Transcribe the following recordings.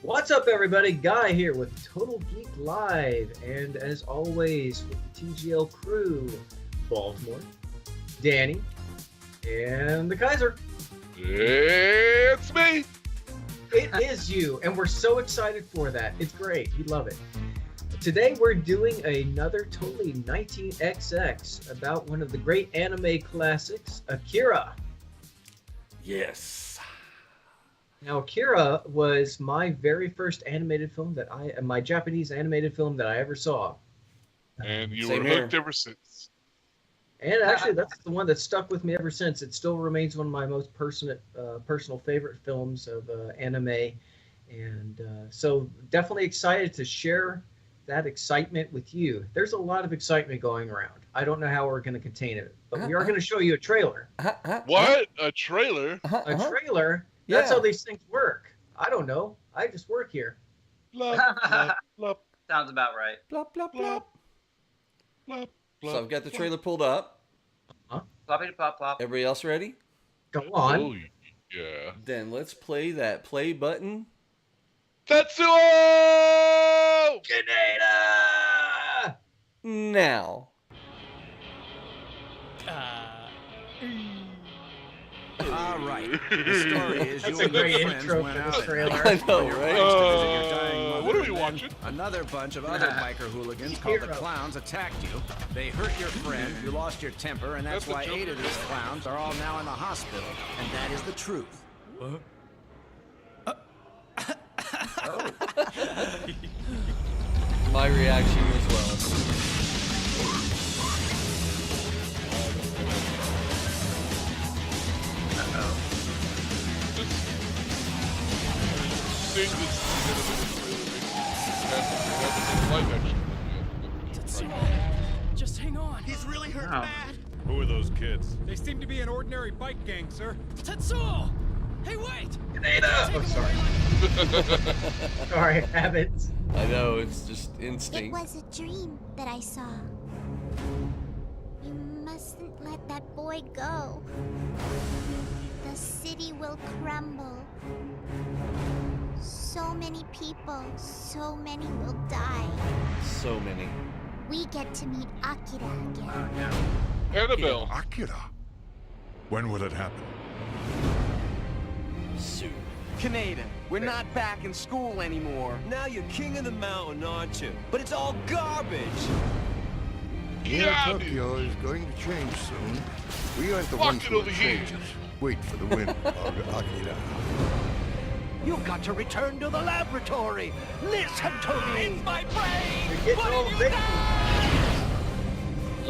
What's up, everybody? Guy here with Total Geek Live, and as always, with the TGL crew, Baltimore, Danny, and the Kaiser. It's me! It is you, and we're so excited for that. It's great. We love it. Today, we're doing another Totally 19XX about one of the great anime classics, Akira. Yes. Now, Akira was my very first animated film my Japanese animated film that I ever saw. And you Same were hooked here. ever since. And actually, that's the one that stuck with me ever since. It still remains one of my most personal favorite films of anime. And so definitely excited to share that excitement with you. There's a lot of excitement going around. I don't know how we're going to contain it, but we are going to show you a trailer. What? A trailer? A trailer? That's how these things work. I don't know. I just work here. Blop, blop, blop, Sounds about right. Blop, blop, blop, blop. blop, So I've got the blop. trailer pulled up. Floppy plop plop. Everybody else ready? Go on. Oh, yeah. Then let's play that play button. Tetsuo! Kaneda! Now. All right. The story is That's you a and your great friends intro went for out this and trailer. I know, your right? plans to visit your dying mother, What are we and then watching? Another bunch of other biker hooligans called the Hero. Clowns attacked you. They hurt your friend, you lost your temper, and that's That's why the 8 of Joker. these clowns are all now in the hospital. And that is the truth. My reaction as well. Seeing this live action. Just hang on. He's really hurt Wow. bad. Who are those kids? They seem to be an ordinary bike gang, sir. Tetsuo! Hey, wait! Kaneda! Oh, sorry. Sorry, habits. I know, it's just It instinct. was a dream that I saw. You mustn't let that boy go. The city will crumble. So many people, so many will die. So many. We get to meet Akira again. Annabelle. Akira. When will it happen? Soon. Kaneda, we're not back in school anymore. Now you're king of the mountain, aren't you? But it's all garbage. Yeah, dude. Tokyo is going to change soon. We aren't the Walk ones it who over will here. change it. Wait for the wind of Akira. You've got to return to the laboratory. Listen to me. It's my brain. You're getting all big. A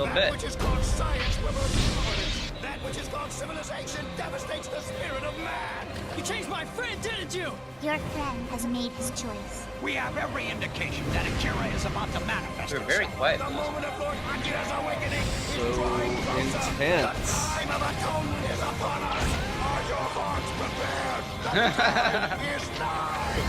little bit. which is called science removes ignorance. That which is called civilization devastates the spirit of man. You changed my friend, didn't you? Your friend has made his choice. We have every indication that Akira is about to manifest. We're very quiet. The moment of Lord Akira's awakening is So drawing closer. intense. Time of atonement is upon us. Are your hearts prepared? The time is nigh.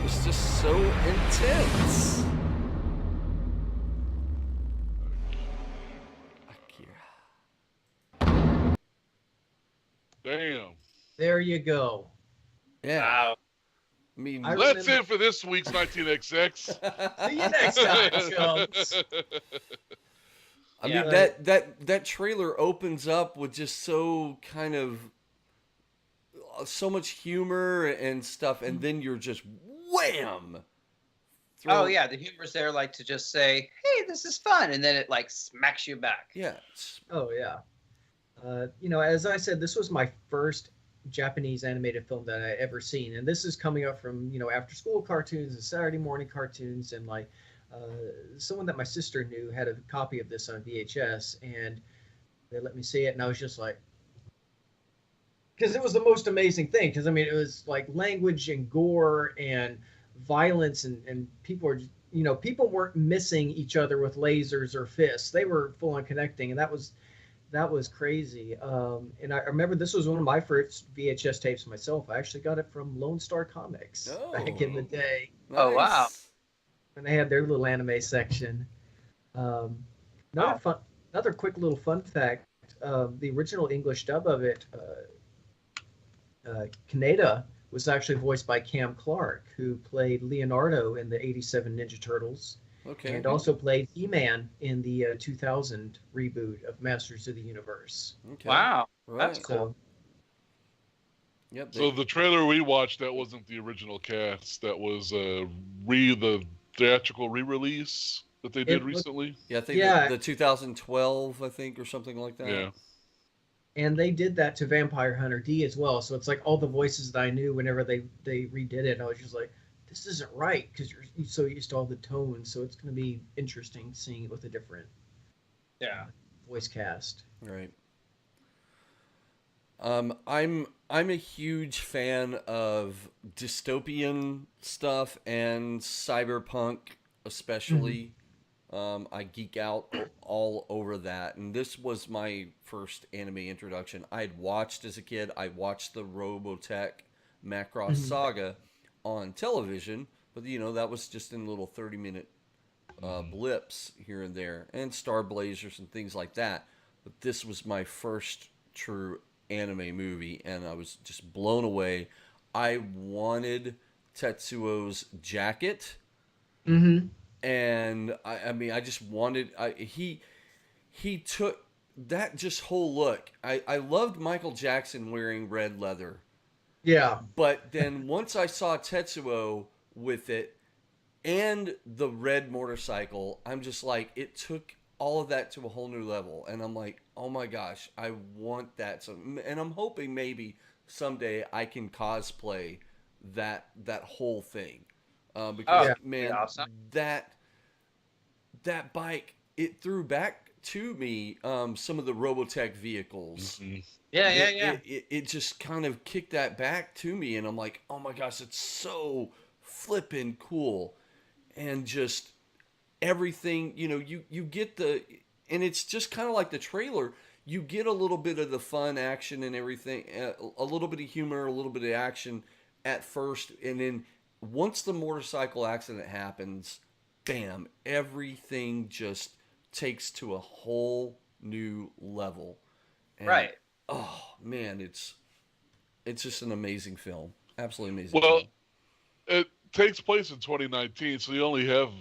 It's just so intense. Akira. Damn. There you go. Yeah. Wow. I mean, I That's remember- it for this week's 19XX. See you next time, chumps. I Yeah. mean that trailer opens up with just so kind of so much humor and stuff, and then you're just wham. Oh yeah, the humor's there, like to just say, "Hey, this is fun," and then it like smacks you back. Yeah. it's- Oh, yeah. As I said, this was my first Japanese animated film that I ever seen, and this is coming up from after school cartoons and Saturday morning cartoons, and like someone that my sister knew had a copy of this on VHS, and they let me see it, and I was just like, because it was the most amazing thing, because I mean it was like language and gore and violence, and people were people weren't missing each other with lasers or fists. They were full on connecting, and that was crazy. And I remember this was one of my first VHS tapes myself. I actually got it from Lone Star Comics back in the day. Oh, wow. When they had their little anime section. Another Another quick little fun fact: the original English dub of it, Kaneda, was actually voiced by Cam Clark, who played Leonardo in the '87 Ninja Turtles, Okay. and also played He-Man in the 2000 reboot of Masters of the Universe. Okay. Wow, Right. that's cool. So, Yep. So the trailer we watched, that wasn't the original cast. That was the theatrical re-release that they did It looked- recently. Yeah, I think Yeah. the 2012, I think, or something like that. Yeah. and they did that to Vampire Hunter D as well. So it's like all the voices that I knew whenever they redid it, I was just like, this isn't right because you're so used to all the tones. So it's going to be interesting seeing it with a different voice cast. Right. I'm a huge fan of dystopian stuff and cyberpunk, especially. I geek out all over that, and this was my first anime introduction. I had watched as a kid. I watched the Robotech Macross Saga on television, but that was just in little 30-minute blips here and there, and Star Blazers and things like that. But this was my first true anime movie, and I was just blown away. I wanted Tetsuo's jacket, and I mean, I just wanted. He took that just whole look. I loved Michael Jackson wearing red leather. Yeah. But then once I saw Tetsuo with it and the red motorcycle, I'm just like, it took all of that to a whole new level. And I'm like, oh my gosh, I want that. So, and I'm hoping maybe someday I can cosplay that whole thing. Because man, awesome. that bike, it threw back to me some of the Robotech vehicles. It just kind of kicked that back to me, and I'm like, oh my gosh, it's so flippin' cool. And just everything, you get and it's just kind of like the trailer, you get a little bit of the fun action and everything, a little bit of humor, a little bit of action at first, and then once the motorcycle accident happens, bam, everything just takes to a whole new level. And, right. Oh man, it's just an amazing film. Absolutely amazing. Well, film. it takes place in 2019, so you only have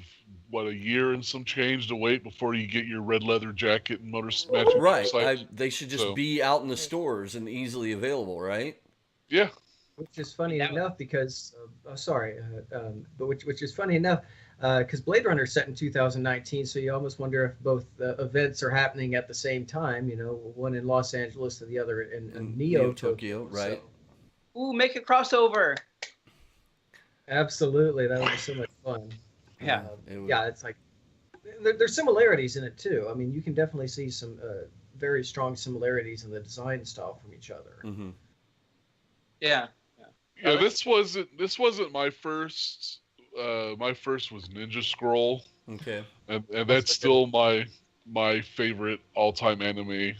a year and some change to wait before you get your red leather jacket and matching Right. motorcycle. They should just be out in the stores and easily available, right? Yeah. Which is funny enough because, but which is funny enough because Blade Runner is set in 2019, so you almost wonder if both events are happening at the same time. One in Los Angeles and the other in Neo Tokyo, right? So. Ooh, make a crossover. Absolutely, that would be so much fun. Yeah, it's like there's similarities in it too. I mean, you can definitely see some very strong similarities in the design style from each other. Mm-hmm. Yeah. Yeah, this wasn't my first. My first was Ninja Scroll. Okay. And that's still my favorite all-time anime.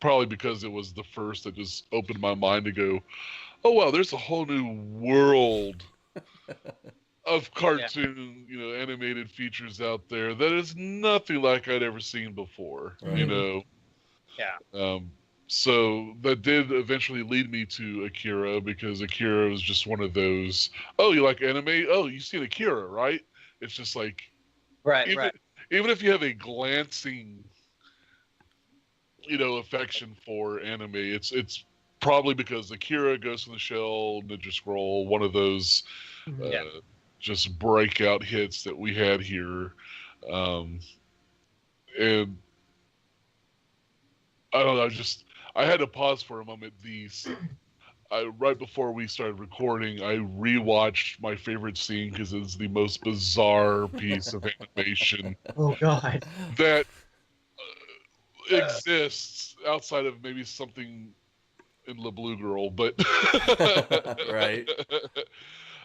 Probably because it was the first that just opened my mind to go, oh wow, there's a whole new world of cartoon, animated features out there that is nothing like I'd ever seen before. Right. Yeah. So that did eventually lead me to Akira, because Akira was just one of those, oh, you like anime? Oh, you've seen Akira, right? It's just like, even if you have a glancing, affection for anime, it's probably because Akira, Ghost in the Shell, Ninja Scroll, one of those just breakout hits that we had here. And I don't know, I had to pause for a moment. Right before we started recording, I rewatched my favorite scene because it's the most bizarre piece of animation. Oh God! That exists outside of maybe something in La Blue Girl, but right.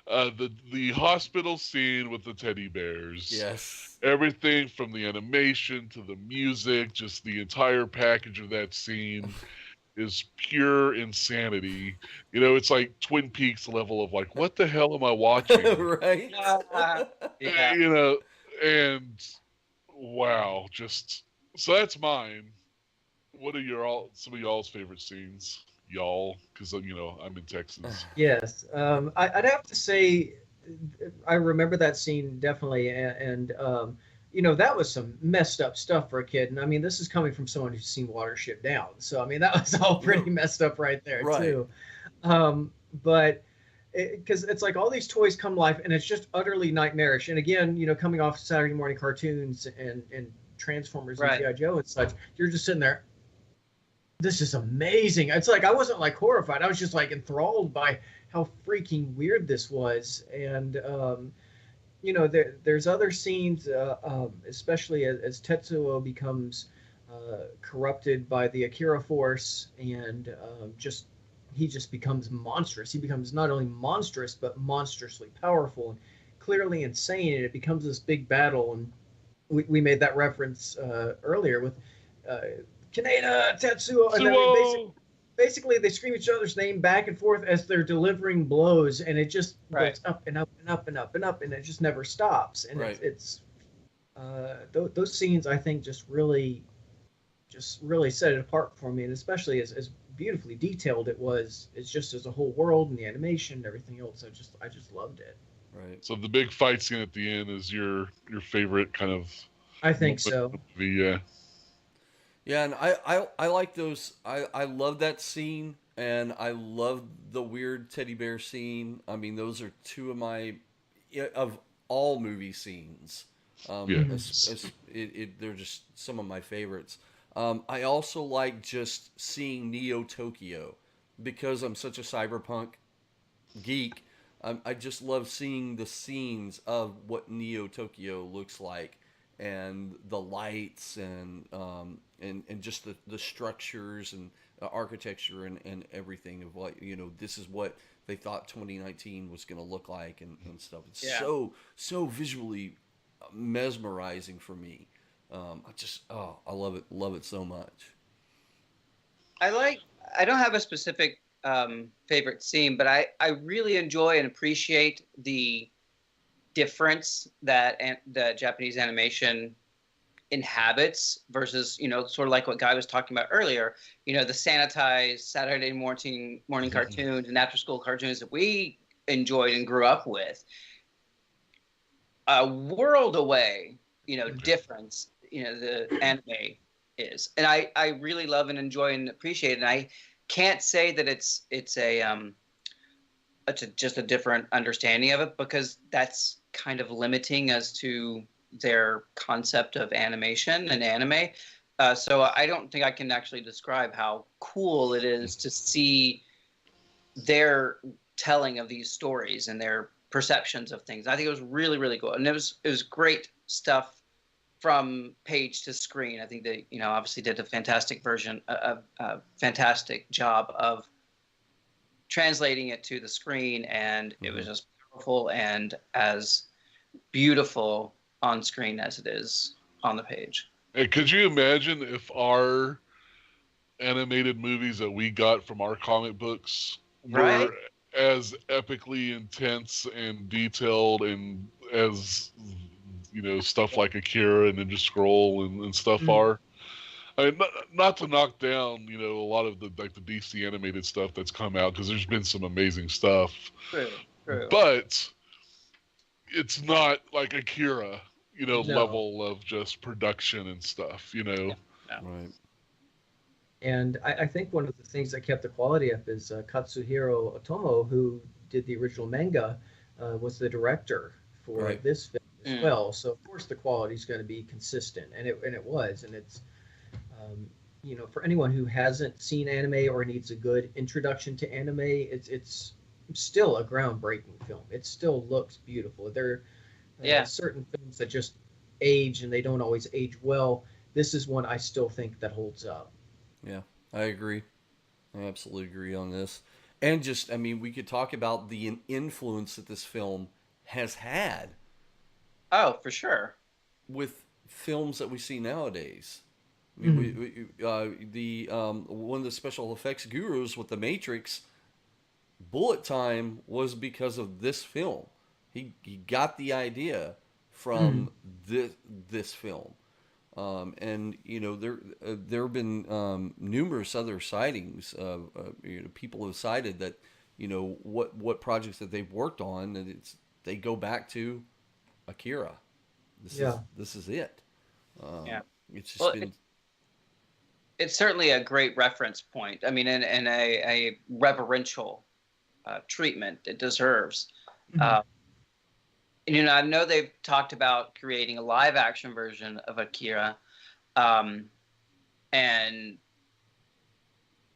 The hospital scene with the teddy bears. Yes. Everything from the animation to the music, just the entire package of that scene is pure insanity. It's like Twin Peaks level of like, what the hell am I watching? Right. And wow, just So that's mine. What are some of y'all's favorite scenes? Y'all, because I'm in Texas. Yes, I'd have to say I remember that scene definitely, and that was some messed up stuff for a kid. And I mean, this is coming from someone who's seen Watership Down, so I mean, that was all pretty messed up right there Right. too. But because it's like all these toys come to life, and it's just utterly nightmarish. And again, coming off Saturday morning cartoons and Transformers and G.I. Joe and such, you're just sitting there. This is amazing. It's like I wasn't like horrified. I was just like enthralled by how freaking weird this was. And there's other scenes, especially as Tetsuo becomes corrupted by the Akira force, and he just becomes monstrous. He becomes not only monstrous but monstrously powerful and clearly insane. And it becomes this big battle. And we made that reference earlier with. Kaneda, Tetsuo, and then basically they scream each other's name back and forth as they're delivering blows, and it just goes up and up and up and up and up, and it just never stops. And it's those scenes I think just really set it apart for me, and especially as beautifully detailed it was. It's just as a whole world and the animation and everything else. I just loved it. Right. So the big fight scene at the end is your favorite kind of. I think so. Yeah. Yeah, and I like those. I love that scene, and I love the weird teddy bear scene. I mean, those are two of my of all movie scenes. They're just some of my favorites. I also like just seeing Neo Tokyo because I'm such a cyberpunk geek. I just love seeing the scenes of what Neo Tokyo looks like. And the lights and just the structures and the architecture and everything of what this is what they thought 2019 was going to look like and stuff. It's so visually mesmerizing for me. I love it so much. I don't have a specific favorite scene, but I really enjoy and appreciate the difference that the Japanese animation inhabits versus sort of like what Guy was talking about earlier, the sanitized Saturday morning cartoons and after school cartoons that we enjoyed and grew up with. A world away difference the anime is, and I really love and enjoy and appreciate it. And I can't say that it's just a different understanding of it, because that's kind of limiting as to their concept of animation and anime. So I don't think I can actually describe how cool it is to see their telling of these stories and their perceptions of things. I think it was really, really cool. And it was great stuff from page to screen. I think they, obviously did a fantastic fantastic job of translating it to the screen, and it was just powerful and as beautiful on screen as it is on the page. Hey, could you imagine if our animated movies that we got from our comic books were as epically intense and detailed and as stuff like Akira and Ninja Scroll and stuff are? I mean, not to knock down, a lot of the DC animated stuff that's come out, because there's been some amazing stuff. True. But it's not like Akira, level of just production and stuff, Right. And I think one of the things that kept the quality up is Katsuhiro Otomo, who did the original manga, was the director for this film as well. So of course the quality is going to be consistent, and it was, and it's. For anyone who hasn't seen anime or needs a good introduction to anime, it's still a groundbreaking film. It still looks beautiful. There are certain films that just age, and they don't always age well. This is one I still think that holds up. Yeah, I agree. I absolutely agree on this. And we could talk about the influence that this film has had. Oh, for sure. With films that we see nowadays. I mean, one of the special effects gurus with The Matrix, bullet time was because of this film. He got the idea from this film. And there have been numerous other sightings. People have cited that what projects that they've worked on, and they go back to Akira. This is it. Yeah. It's just been. It's certainly a great reference point. I mean, and a reverential treatment it deserves. I know they've talked about creating a live action version of Akira, and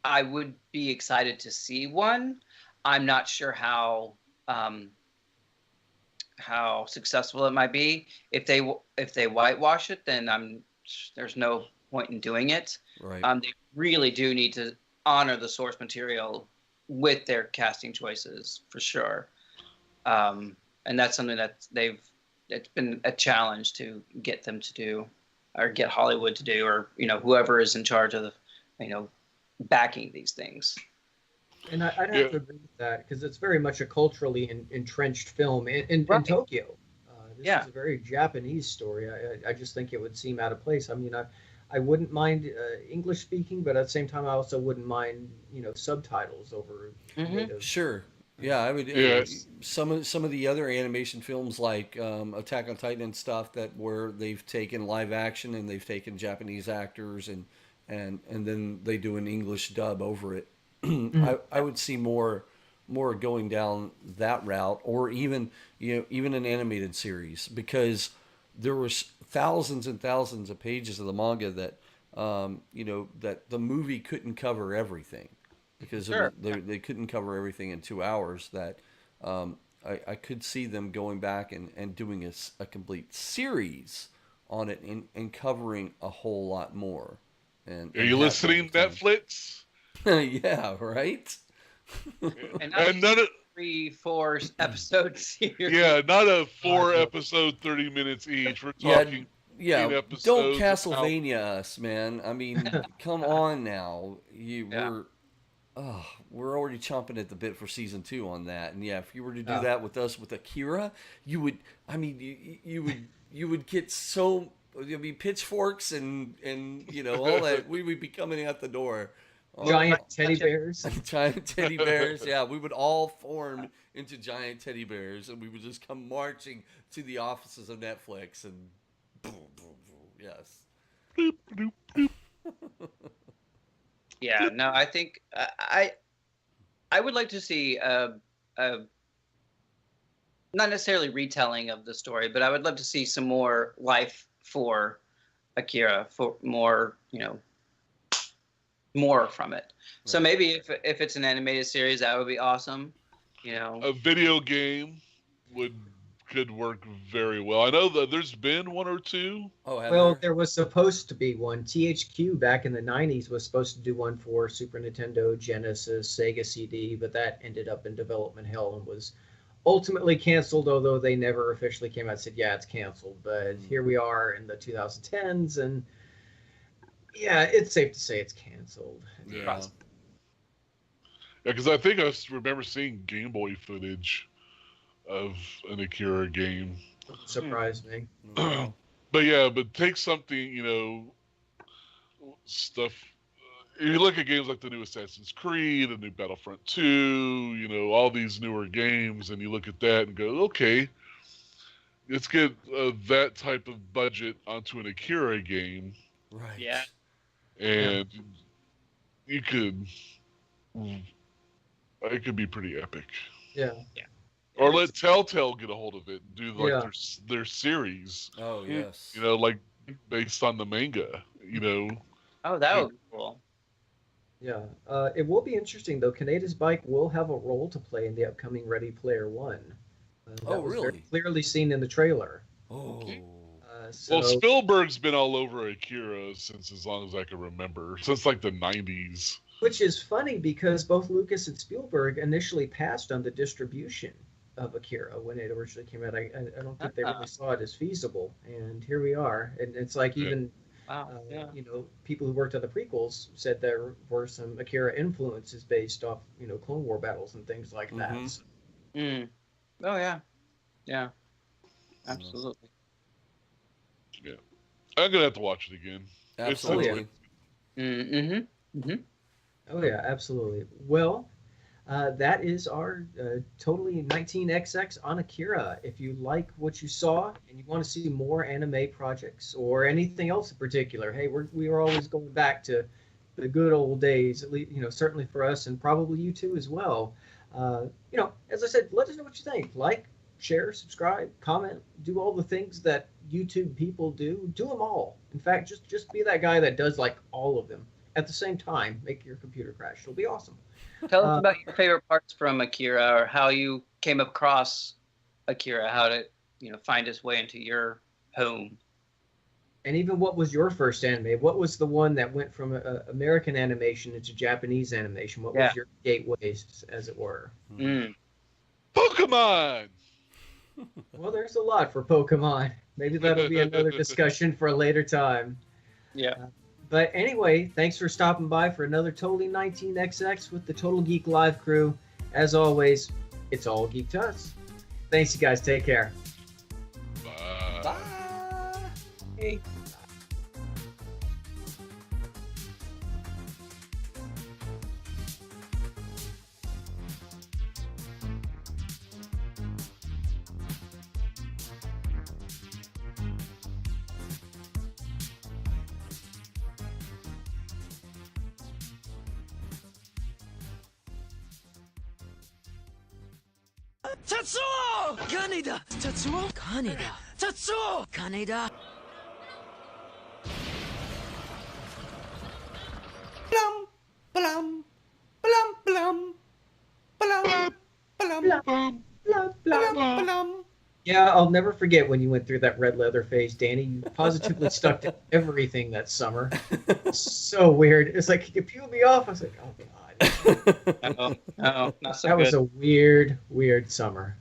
I would be excited to see one. I'm not sure how successful it might be. If they whitewash it, then there's no point in doing it. Right. They really do need to honor the source material with their casting choices for sure. And that's something that it's been a challenge to get them to do, or get Hollywood to do, or whoever is in charge of backing these things. And I'd have to agree with that, because it's very much a culturally entrenched film in Tokyo. This is a very Japanese story. I just think it would seem out of place. I mean, I wouldn't mind English speaking, but at the same time, I also wouldn't mind subtitles over. Native. Sure. Yeah, I would. Yes. Some of the other animation films like Attack on Titan and stuff where they've taken live action and they've taken Japanese actors and then they do an English dub over it. I would see more going down that route, or even an animated series, because there was thousands and thousands of pages of the manga that that the movie couldn't cover everything. Because they couldn't cover everything in 2 hours. That I could see them going back and doing a complete series on it and covering a whole lot more. And are you listening, Netflix? Yeah, right. And not a 3-4 episode series. Yeah, not a 4 episode 30 minutes each. We're talking. Yeah, episodes. Don't Castlevania us, man. I mean, come on now. We're already chomping at the bit for season 2 on that, and if you were to do that with us with Akira, you would. I mean, you would get so. There'd be pitchforks and all that. We would be coming out the door. Giant teddy bears. Giant teddy bears. Yeah, we would all form into giant teddy bears, and we would just come marching to the offices of Netflix and. Boom, boom, boom, yes. Bloop, bloop, bloop. Yeah, no, I think I would like to see not necessarily retelling of the story, but I would love to see some more life for Akira, for more, more from it. Right. So maybe if it's an animated series, that would be awesome. A video game could work very well. I know that there's been 1 or 2. There was supposed to be one. THQ back in the 90s was supposed to do one for Super Nintendo, Genesis, Sega CD, but that ended up in development hell and was ultimately canceled, although they never officially came out and said, yeah, it's canceled. But here we are in the 2010s, and yeah, it's safe to say it's canceled. Yeah, because I think I remember seeing Game Boy footage of an Akira game. Surprised me. But take something, stuff. You look at games like the new Assassin's Creed, the new Battlefront 2, all these newer games, and you look at that and go, okay, let's get that type of budget onto an Akira game. Right. Yeah. And it could be pretty epic. Yeah. Yeah. Or let Telltale get a hold of it and do their series. Oh yes. Like based on the manga. Oh, that would be cool. Yeah. It will be interesting though. Kaneda's Bike will have a role to play in the upcoming Ready Player One. That was very clearly seen in the trailer. Oh. Well, Spielberg's been all over Akira since as long as I can remember, since like the 90s. Which is funny because both Lucas and Spielberg initially passed on the distribution of Akira when it originally came out. I don't think they really saw it as feasible, and here we are. And it's like even people who worked on the prequels said there were some Akira influences based off Clone War battles and things like that. So. Oh yeah, absolutely. Yeah, I'm gonna have to watch it again. Absolutely. Oh yeah, absolutely. Well, that is our totally 19XX on Akira. If you like what you saw and you want to see more anime projects or anything else in particular, hey, we are always going back to the good old days. At least, certainly for us and probably you too as well. As I said, let us know what you think. Like, share, subscribe, comment, do all the things that YouTube people do. Do them all. In fact, just be that guy that does like all of them at the same time. Make your computer crash. It'll be awesome. Tell us about your favorite parts from Akira, or how you came across Akira, how to find its way into your home. And even what was your first anime? What was the one that went from American animation into Japanese animation? What was your gateways, as it were? Pokemon! Well, there's a lot for Pokemon. Maybe that'll be another discussion for a later time. Yeah. But anyway, thanks for stopping by for another Totally 19XX with the Total Geek Live crew. As always, it's all geek to us. Thanks, you guys. Take care. Bye. Bye. Hey. Tetsuo! Kaneda! Tetsuo? Kaneda! Tetsuo! Kaneda! Blum, blum, blum, blum, blum, blum, blum, blum, blum. Yeah, I'll never forget when you went through that red leather phase, Danny. You positively stuck to everything that summer. So weird. It's like, you peel me off. I was like, oh, God. No, not so That good. was a weird, weird summer.